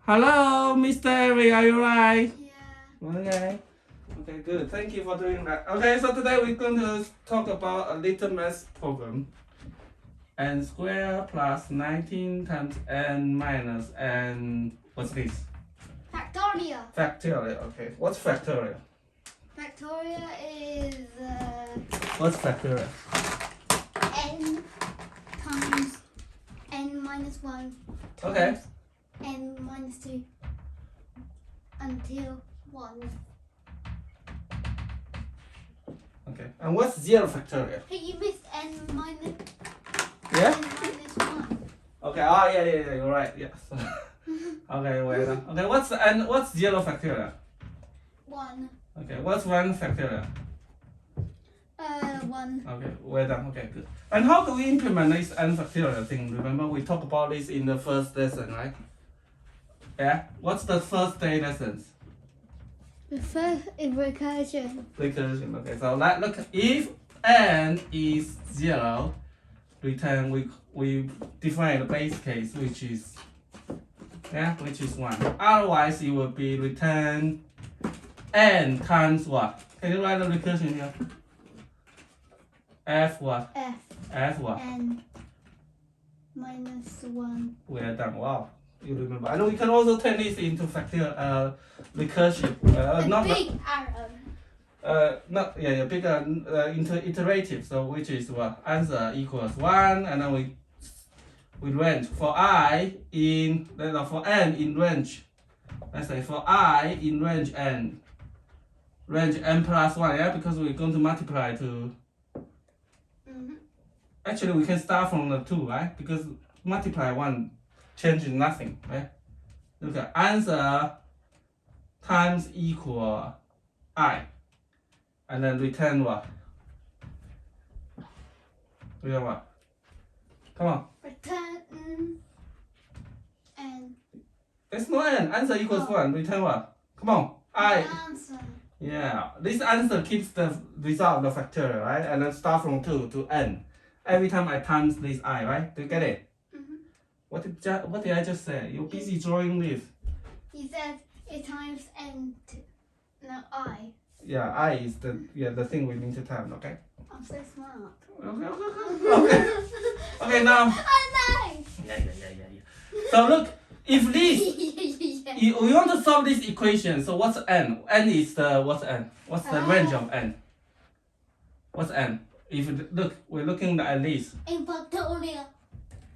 Hello, Mr. Eric, are you right? Yeah. Okay. Okay, good. Thank you for doing that. Okay, so today we're going to talk about a little math problem. N squared plus 19 times n minus n. What's this? Factorial. Factorial. Okay. What's factorial? Factorial is What's factorial? n times n minus 1 Okay. times n minus 2 until 1. Okay. And what's zero factorial? Hey, you missed n minus, Yeah? n minus 1. Okay. Oh, yeah. You're right. Yes. Okay, wait. Okay. What's zero factorial? 1. Okay. What's one factorial? 1. Okay, well done. Okay, good. And how do we implement this n factorial thing? Remember we talked about this in the first lesson, right? Yeah. What's the first day lessons? The first is recursion. Recursion. Okay. So look, if n is 0, return we define the base case which is 1. Otherwise it will be return n times what? Can you write the recursion here? F what? F what? N minus 1. Well done. Wow. You remember. And we can also turn this into factorial recursion. Not big arrow. bigger into iterative. So which is what? Answer equals 1, and then we range for I in for n in range. Let's say for I in range n plus 1, yeah, because we're going to multiply to. Actually, we can start from the 2, right? Because multiply 1 changes nothing, right? Look at answer times equal I, and then return what? Return what? Come on. Return n. There's no n. Answer equals 1. Return what? Come on. I. Answer. Yeah. This answer keeps the result of the factorial, right? And then start from 2 to n. Every time I times this I, right? Do you get it? What did I just say? You're busy drawing this. He said it times n to no I. Yeah, I is the thing we need to time, okay? I'm so smart. Okay. Okay, now. Oh no! Yeah. So look, if this, we want to solve this equation. So what's n? N is what's n? What's the range of n? What's n? If look, we're looking at this. In factorial.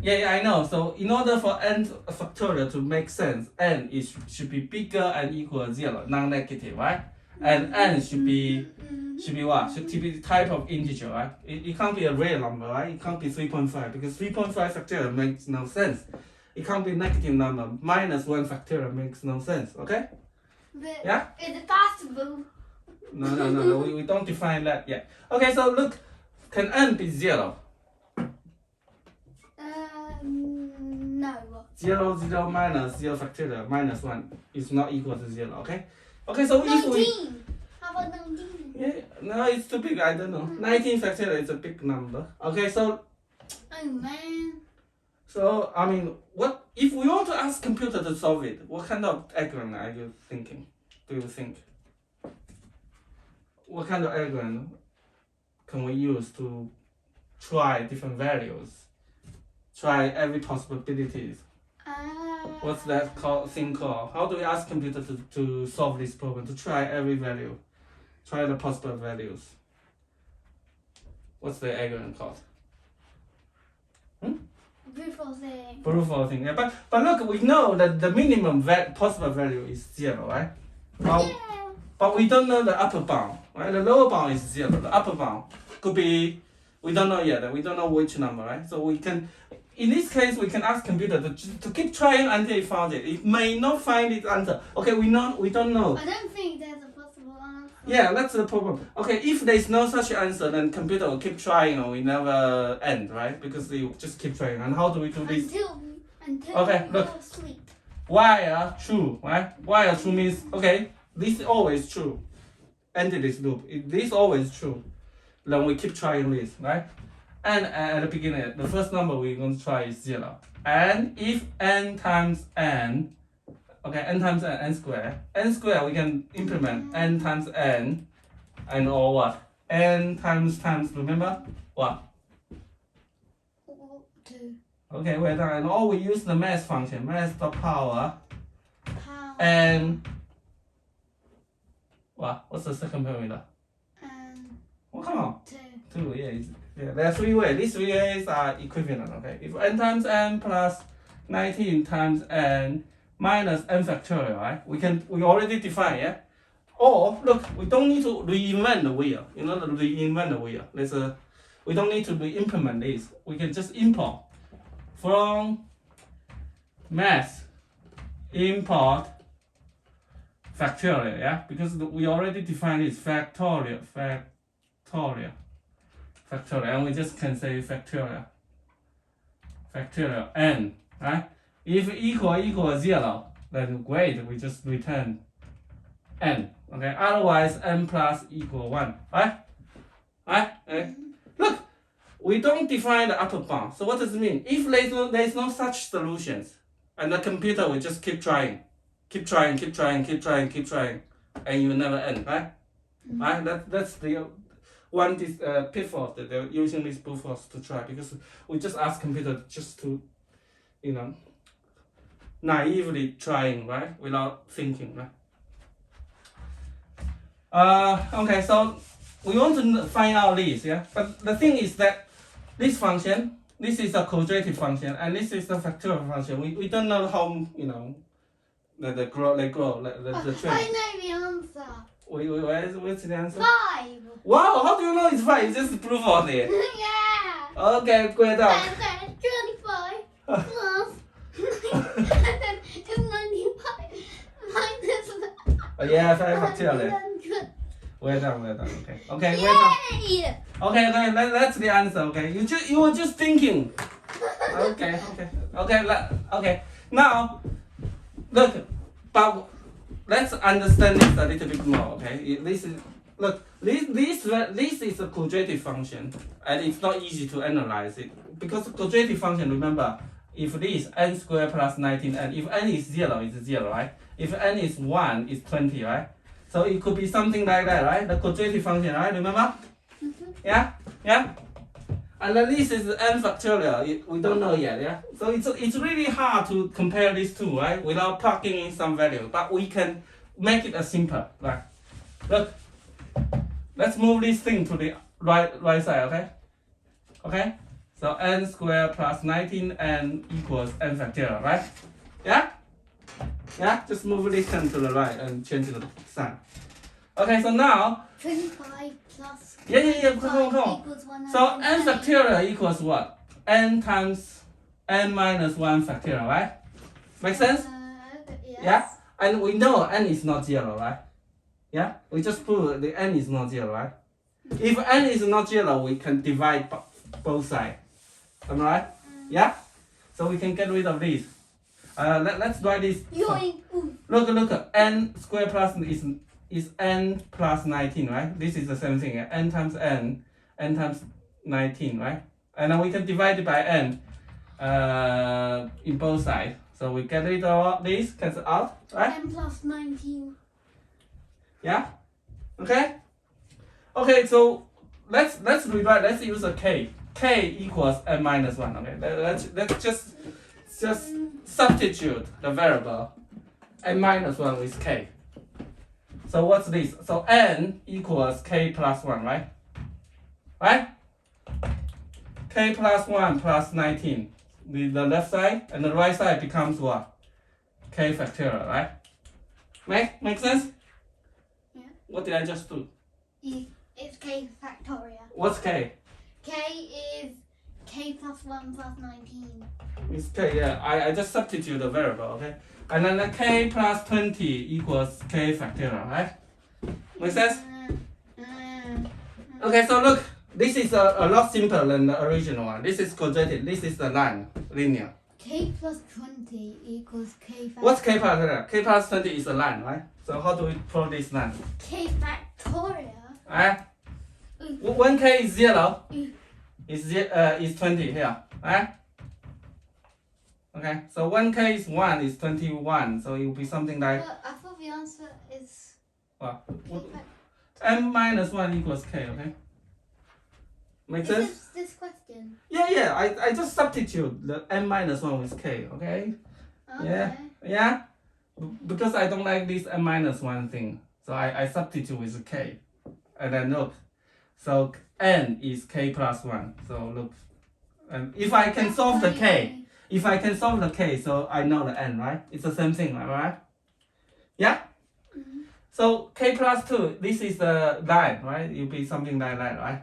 Yeah, I know. So in order for n factorial to make sense, n should be bigger and equal to 0, non-negative, right? And n should be what? Should be the type of integer, right? It can't be a real number, right? It can't be 3.5 because 3.5 factorial makes no sense. It can't be a negative number. Minus 1 factorial makes no sense, okay? But Yeah? is it possible? No. We don't define that yet. Okay, so look, can n be 0? No. 0 minus 0 factorial minus 1 is not equal to 0, okay? Okay, so if we... 19. How about 19? Yeah, no, it's too big, I don't know. 19 factorial is a big number. Okay, so... Oh man. So, I mean, what if we want to ask computer to solve it, what kind of algorithm are you thinking? Do you think? What kind of algorithm can we use to try different values? Try every possibilities. What's that thing called? How do we ask computer to solve this problem? To try every value. Try the possible values. What's the algorithm called? Bruteforce. Bruteforce thing. Yeah, but look, we know that the minimum possible value is 0, right? But we don't know the upper bound, right? The lower bound is 0. The upper bound could be, we don't know yet. We don't know which number, right? So we can, in this case, we can ask computer to keep trying until it found it. It may not find its answer. Okay, we don't know. I don't think there's a possible answer. Yeah, that's the problem. Okay, if there's no such answer, then computer will keep trying or we never end, right? Because they just keep trying. And how do we do this? Until Okay, we look. fall asleep. While true, right? While true means, okay, this is always true. End this loop. This is always true. Then we keep trying this, right? And at the beginning, the first number we're going to try is 0. And if n times n Okay, n times n square. N square we can implement n times n, and or what? N times, remember? What? 2 Okay, we're done. And or we use the mass function, mass the power, power and what? What's the second parameter? Oh, come on. 2. 2, yeah. There are 3 ways. These 3 ways are equivalent, okay? If n times n plus 19 times n minus n factorial, right? We already define, yeah? Or, look, we don't need to reinvent the wheel. You know, reinvent the wheel. We don't need to re-implement this. We can just import from math, import factorial, yeah? Because we already defined this factorial, and we just can say factorial n, right? If equal 0, then great, we just return n, okay? Otherwise, n plus equal 1, right? Right? Okay. Look, we don't define the upper bound. So what does it mean? If there's no such solutions, and the computer will just keep trying, and you will never end, right? Right? That's the one pitfall that they're using this Bruteforce to try, because we just ask computer just to, you know, naively trying, right, without thinking, right? Okay, so we want to find out this, yeah. But the thing is that this function, this is a quadratic function, and this is the factorial function. We don't know how, you know, they grow, the train. I know the answer. What's the answer? 5. Wow, how do you know it's 5? It's just proof of it. Yeah. Okay, great job. And then 25 plus and then it's 95 minus Yeah, 5 factorial. 100. Well done. Okay, well done. Yay! Okay, that's the answer. Okay, you were just thinking. Okay. Now, look, but let's understand this a little bit more. Okay, this is a quadratic function, and it's not easy to analyze it because quadratic function. Remember, if this n squared plus 19, and if n is 0, it's 0, right? If n is 1, it's 20, right? So it could be something like that, right? The quadratic function, right? Remember? Yeah. And then this is n factorial. We don't know yet, yeah. So it's really hard to compare these two, right? Without plugging in some value, but we can make it a simple, right? Look, let's move this thing to the right side, okay? Okay. So n squared plus 19n equals n factorial, right? Yeah. Just move this thing to the right and change the sign. Okay. So now. 25 plus. Yeah. Come on. Equals 100. So n factorial equals what? N times n minus 1 factorial, right? Make sense? Yes. Yeah? And we know n is not 0, right? Yeah? We just prove the n is not 0, right? If n is not 0, we can divide both sides. Am I right? Yeah? So we can get rid of this. Let's write this. Look. N squared plus is n plus 19, right? This is the same thing. N times 19, right? And then we can divide it by n in both sides. So we get rid of this, cancel out, right? n plus 19. Yeah? Okay? Okay, so let's rewrite, let's use a k. K equals n minus 1, okay? Let's just substitute the variable n minus 1 with k. So what's this? So n equals k plus 1, right? Right? K plus 1 plus 19. The left side and the right side becomes what? K factorial, right? Make sense? Yeah. What did I just do? It's k factorial. What's k? K is k plus 1 plus 19. It's k, yeah. I just substitute the variable, okay? And then the k plus 20 equals k factorial, right? Make sense? Okay, so look, this is a lot simpler than the original one. This is quadratic, this is the line, linear. K plus 20 equals k factorial. What's k factorial? K plus 20 is a line, right? So how do we plot this line? K factorial? Right? When k is 0, is 20 here, right? Okay, so 1k is 1 is 21, so it will be something like But I thought the answer is what? k M minus 1 equals k, okay? Make Is sense? this question? Yeah, I just substitute the m minus 1 with k, okay? Okay. Yeah? Because I don't like this m minus 1 thing, so I substitute with k. And then look, so n is k plus 1, so look. And if I can solve the k, so I know the n, right? It's the same thing, right? Yeah? Mm-hmm. So k plus 2, this is the line, right? It will be something like that, right?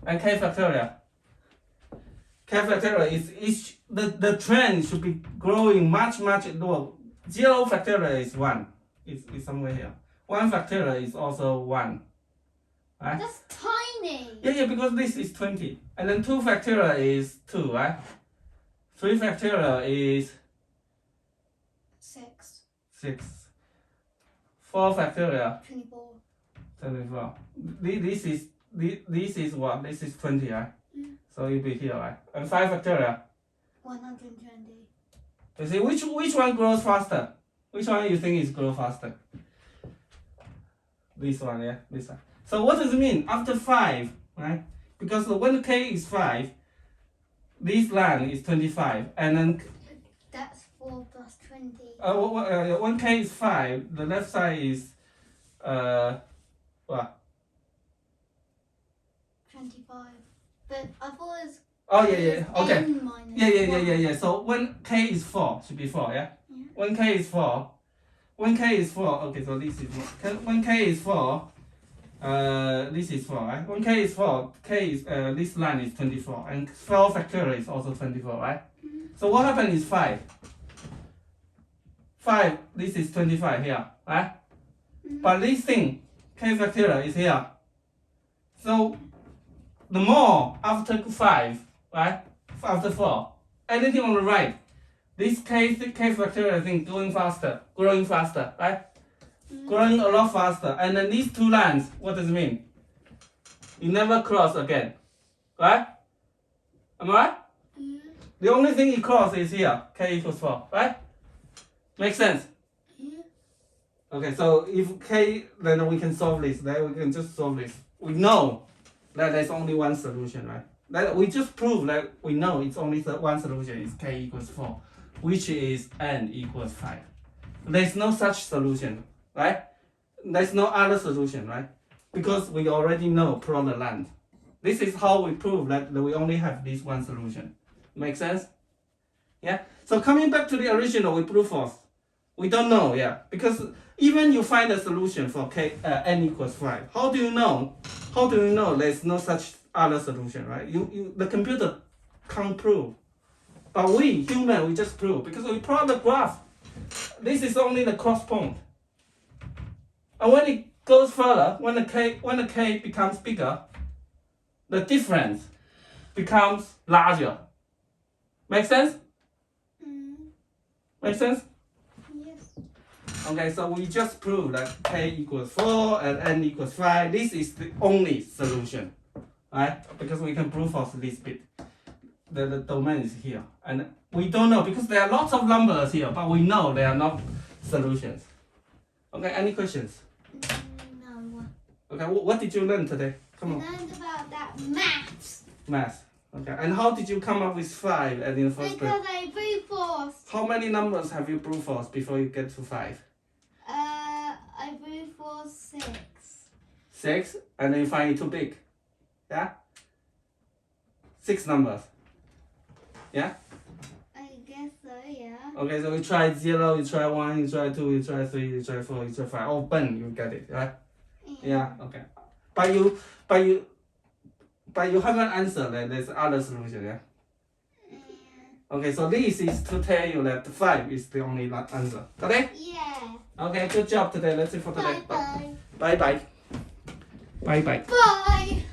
And k factorial. K factorial is the trend should be growing much lower. 0 factorial is 1. It's somewhere here. 1 factorial is also 1. Right? That's tiny. Yeah, because this is 20. And then 2 factorial is 2, right? 3 factorial is 6. 6. 4 factorial 24. 24. This is what? This is 20, right? Mm. So it'll be here, right? And 5 factorial. 120. You see, which one grows faster? Which one you think is grow faster? This one, yeah, this one. So what does it mean? After 5, right? Because when k is 5, this line is 25, and then That's 4 plus 20. when k is 5, the left side is what? 25. But I thought it was Oh yeah, okay. n minus Yeah. So when k is 4, should be 4, yeah? Yeah. When k is 4, okay, so this is when k is 4, this is 4, right? When k is 4, this line is 24, and 4 factorial is also 24, right? Mm-hmm. So what happened is 5. 5, this is 25 here, right? Mm-hmm. But this thing, k factorial is here. So the more after 5, right? After 4, anything on the right, this k factorial thing growing faster, right? Mm-hmm. Growing a lot faster. And then these two lines, what does it mean? You never cross again, right? Am I right? Yeah. The only thing you cross is here, k equals 4, right? Make sense? Yeah. Okay, so if k, then we can solve this. Then we can just solve this. We know that there's only one solution, right? That we just prove that we know it's only one solution is k equals 4, which is n equals 5. There's no such solution, right? There's no other solution, right? Because we already know plot the land. This is how we prove that we only have this one solution. Make sense? Yeah? So coming back to the original with Bruteforce, we don't know, yeah? Because even you find a solution for n equals 5, how do you know? How do you know there's no such other solution, right? The computer can't prove. But we, human, we just prove because we plot the graph. This is only the cross point. And when it goes further, when the k becomes bigger, the difference becomes larger. Make sense? Mm. Make sense? Yes. Okay, so we just proved that k equals 4 and n equals 5. This is the only solution, right? Because we can prove for this bit. The domain is here. And we don't know because there are lots of numbers here, but we know they are not solutions. Okay, any questions? No. Okay, what did you learn today? Come on. I learned about that maths. Math. Okay, and how did you come up with 5 in the first place? Because I Bruteforce. How many numbers have you Bruteforce before you get to 5? I Bruteforce 6. 6, and then you find it too big. Yeah? 6 numbers. Yeah? I guess so, yeah. Okay, so you try 0, you try 1, you try 2, you try 3, you try 4, you try 5. Open, you get it, right? Yeah, okay. But you haven't answered that there's other solution, yeah? Okay, so this is to tell you that 5 is the only answer. Okay? Yeah. Okay, good job today. That's it for today. Bye-bye. Bye bye. Bye bye. Bye.